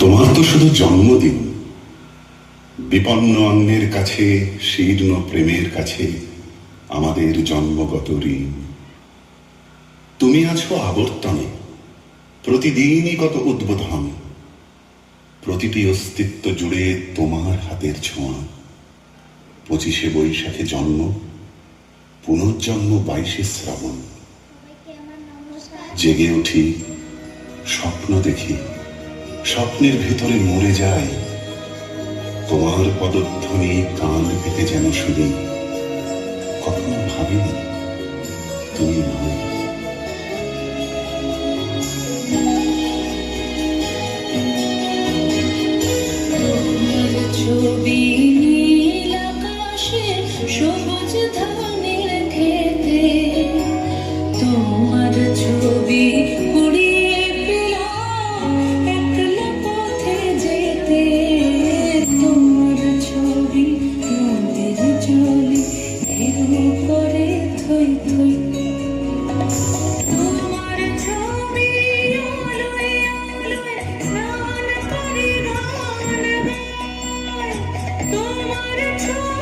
তোমার তো শুধু জন্মদিন, বিপন্ন অন্যের কাছে, শীর্ণ প্রেমের কাছে আমাদের জন্মগত ঋণ। তুমি আছো আবর্তনে, প্রতিদিনই কত উদ্বোধন, প্রতিটি অস্তিত্ব জুড়ে তোমার হাতের ছোঁয়া। 25শে বৈশাখে জন্ম, পুনর্জন্ম 22শে শ্রাবণ। জেগে উঠি, স্বপ্ন দেখি, স্বপ্নের ভেতরে মরে যাই, তোমার পদধ্বনি কান পেতে যেন শুনি। কখনো ভাবিনি তুমি নয়। ছবি নীল আকাশে, সবুজ ধানের খেতে, তোমার ছবি কুড়িয়ে পেলাম একলা পথে যেতে। তোমার ছবি নদীর জলে ঢেউ করে থই থই। তোমার ছবি আলোয় আলোয় স্নান করে গান গায়। তোমার ছবি